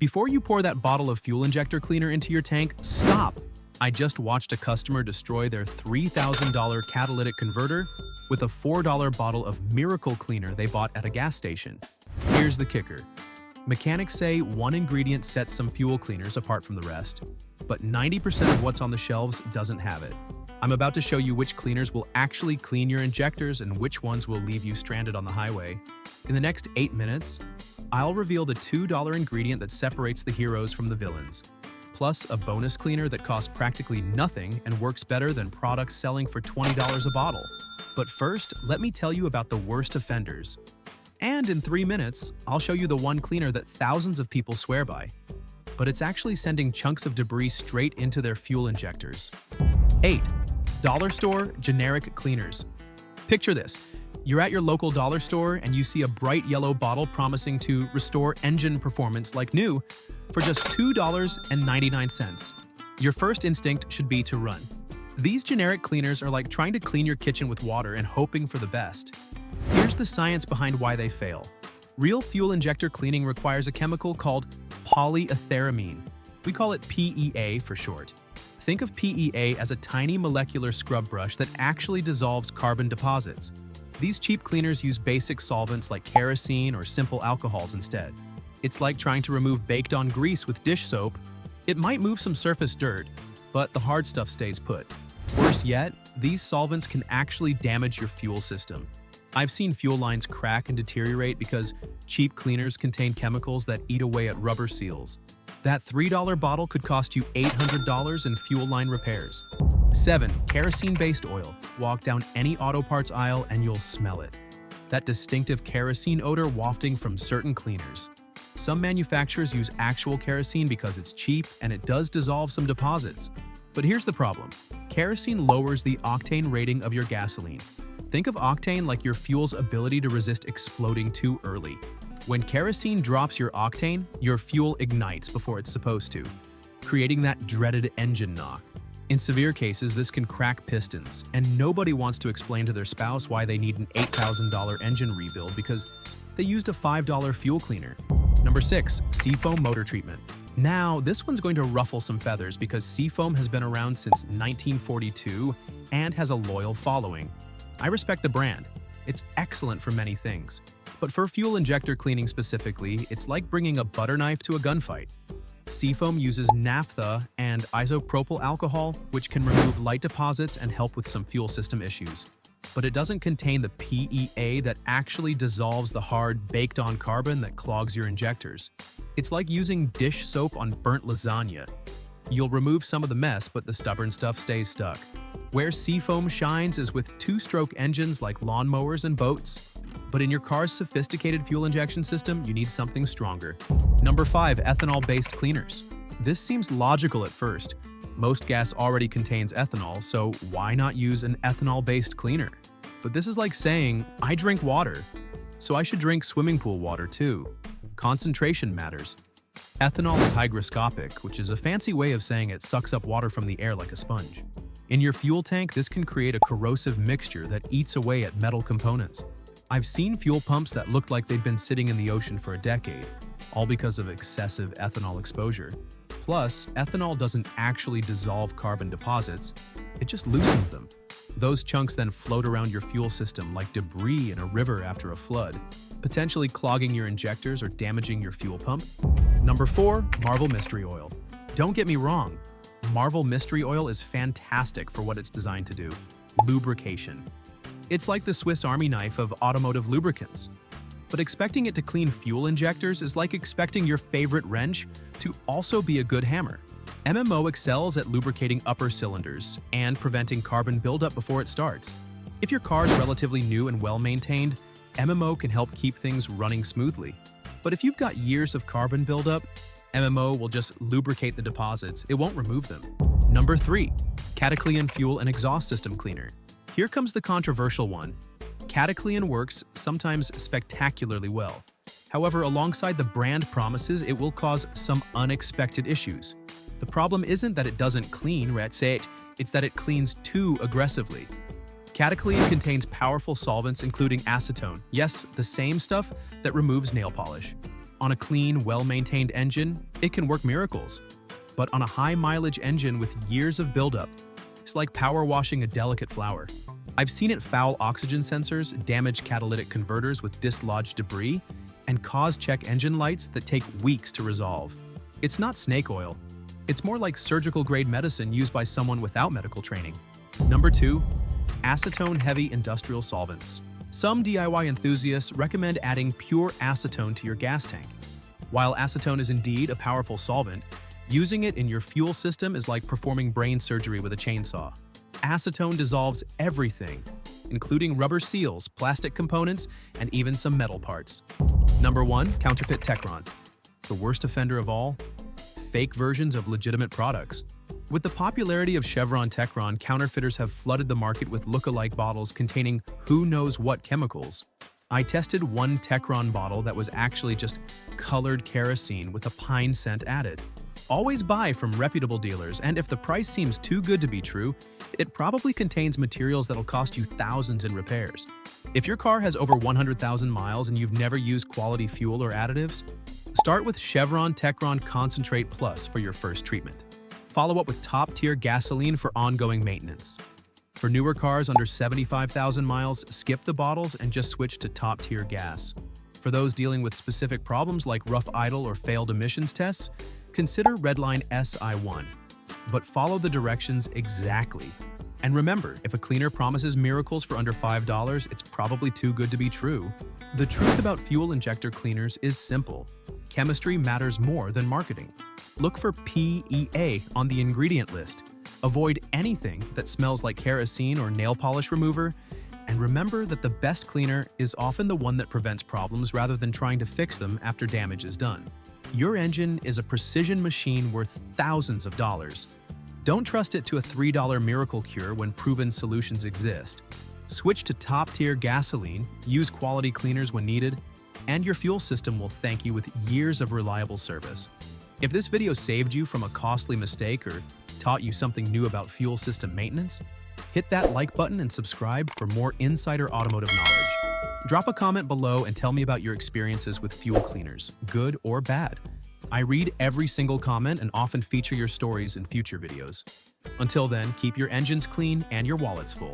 Before you pour that bottle of fuel injector cleaner into your tank, stop! I just watched a customer destroy their $3,000 catalytic converter with a $4 bottle of Miracle Cleaner they bought at a gas station. Here's the kicker. Mechanics say one ingredient sets some fuel cleaners apart from the rest, but 90% of what's on the shelves doesn't have it. I'm about to show you which cleaners will actually clean your injectors and which ones will leave you stranded on the highway. In the next 8 minutes, I'll reveal the $2 ingredient that separates the heroes from the villains, plus a bonus cleaner that costs practically nothing and works better than products selling for $20 a bottle. But first, let me tell you about the worst offenders. And in 3 minutes, I'll show you the one cleaner that thousands of people swear by, but it's actually sending chunks of debris straight into their fuel injectors. 8. Dollar store generic cleaners. Picture this. You're at your local dollar store and you see a bright yellow bottle promising to restore engine performance like new for just $2.99. Your first instinct should be to run. These generic cleaners are like trying to clean your kitchen with water and hoping for the best. Here's the science behind why they fail. Real fuel injector cleaning requires a chemical called polyetheramine. We call it PEA for short. Think of PEA as a tiny molecular scrub brush that actually dissolves carbon deposits. These cheap cleaners use basic solvents like kerosene or simple alcohols instead. It's like trying to remove baked-on grease with dish soap. It might move some surface dirt, but the hard stuff stays put. Worse yet, these solvents can actually damage your fuel system. I've seen fuel lines crack and deteriorate because cheap cleaners contain chemicals that eat away at rubber seals. That $3 bottle could cost you $800 in fuel line repairs. 7. Kerosene-based oil. Walk down any auto parts aisle and you'll smell it. That distinctive kerosene odor wafting from certain cleaners. Some manufacturers use actual kerosene because it's cheap and it does dissolve some deposits. But here's the problem. Kerosene lowers the octane rating of your gasoline. Think of octane like your fuel's ability to resist exploding too early. When kerosene drops your octane, your fuel ignites before it's supposed to, creating that dreaded engine knock. In severe cases, this can crack pistons, and nobody wants to explain to their spouse why they need an $8,000 engine rebuild because they used a $5 fuel cleaner. Number 6. Seafoam motor treatment. Now, this one's going to ruffle some feathers because Seafoam has been around since 1942 and has a loyal following. I respect the brand. It's excellent for many things. But for fuel injector cleaning specifically, it's like bringing a butter knife to a gunfight. Seafoam uses naphtha and isopropyl alcohol, which can remove light deposits and help with some fuel system issues. But it doesn't contain the PEA that actually dissolves the hard, baked-on carbon that clogs your injectors. It's like using dish soap on burnt lasagna. You'll remove some of the mess, but the stubborn stuff stays stuck. Where Seafoam shines is with two-stroke engines like lawnmowers and boats. But in your car's sophisticated fuel injection system, you need something stronger. Number 5. Ethanol-based cleaners. This seems logical at first. Most gas already contains ethanol, so why not use an ethanol-based cleaner? But this is like saying, I drink water, so I should drink swimming pool water too. Concentration matters. Ethanol is hygroscopic, which is a fancy way of saying it sucks up water from the air like a sponge. In your fuel tank, this can create a corrosive mixture that eats away at metal components. I've seen fuel pumps that looked like they'd been sitting in the ocean for a decade, all because of excessive ethanol exposure. Plus, ethanol doesn't actually dissolve carbon deposits, it just loosens them. Those chunks then float around your fuel system like debris in a river after a flood, potentially clogging your injectors or damaging your fuel pump. Number 4. Marvel Mystery Oil. Don't get me wrong, Marvel Mystery Oil is fantastic for what it's designed to do: lubrication. It's like the Swiss Army knife of automotive lubricants. But expecting it to clean fuel injectors is like expecting your favorite wrench to also be a good hammer. MMO excels at lubricating upper cylinders and preventing carbon buildup before it starts. If your car is relatively new and well-maintained, MMO can help keep things running smoothly. But if you've got years of carbon buildup, MMO will just lubricate the deposits, it won't remove them. Number 3. Cataclean Fuel and Exhaust System Cleaner. Here comes the controversial one. Cataclean works sometimes spectacularly well. However, alongside the brand promises, it will cause some unexpected issues. The problem isn't that it doesn't clean, it's that it cleans too aggressively. Cataclean contains powerful solvents including acetone, yes, the same stuff that removes nail polish. On a clean, well-maintained engine, it can work miracles. But on a high-mileage engine with years of buildup, it's like power washing a delicate flower. I've seen it foul oxygen sensors, damage catalytic converters with dislodged debris, and cause check engine lights that take weeks to resolve. It's not snake oil. It's more like surgical-grade medicine used by someone without medical training. Number 2. Acetone-heavy industrial solvents. Some DIY enthusiasts recommend adding pure acetone to your gas tank. While acetone is indeed a powerful solvent, using it in your fuel system is like performing brain surgery with a chainsaw. Acetone dissolves everything, including rubber seals, plastic components, and even some metal parts. Number 1. Counterfeit Techron. The worst offender of all? Fake versions of legitimate products. With the popularity of Chevron Techron, counterfeiters have flooded the market with look-alike bottles containing who knows what chemicals. I tested one Techron bottle that was actually just colored kerosene with a pine scent added. Always buy from reputable dealers, and if the price seems too good to be true, it probably contains materials that'll cost you thousands in repairs. If your car has over 100,000 miles and you've never used quality fuel or additives, start with Chevron Techron Concentrate Plus for your first treatment. Follow up with top-tier gasoline for ongoing maintenance. For newer cars under 75,000 miles, skip the bottles and just switch to top-tier gas. For those dealing with specific problems like rough idle or failed emissions tests, consider Redline SI1. But follow the directions exactly. And remember, if a cleaner promises miracles for under $5, it's probably too good to be true. The truth about fuel injector cleaners is simple. Chemistry matters more than marketing. Look for PEA on the ingredient list. Avoid anything that smells like kerosene or nail polish remover. And remember that the best cleaner is often the one that prevents problems rather than trying to fix them after damage is done. Your engine is a precision machine worth thousands of dollars. Don't trust it to a $3 miracle cure when proven solutions exist. Switch to top-tier gasoline, use quality cleaners when needed, and your fuel system will thank you with years of reliable service. If this video saved you from a costly mistake or taught you something new about fuel system maintenance, hit that like button and subscribe for more insider automotive knowledge. Drop a comment below and tell me about your experiences with fuel cleaners, good or bad. I read every single comment and often feature your stories in future videos. Until then, keep your engines clean and your wallets full.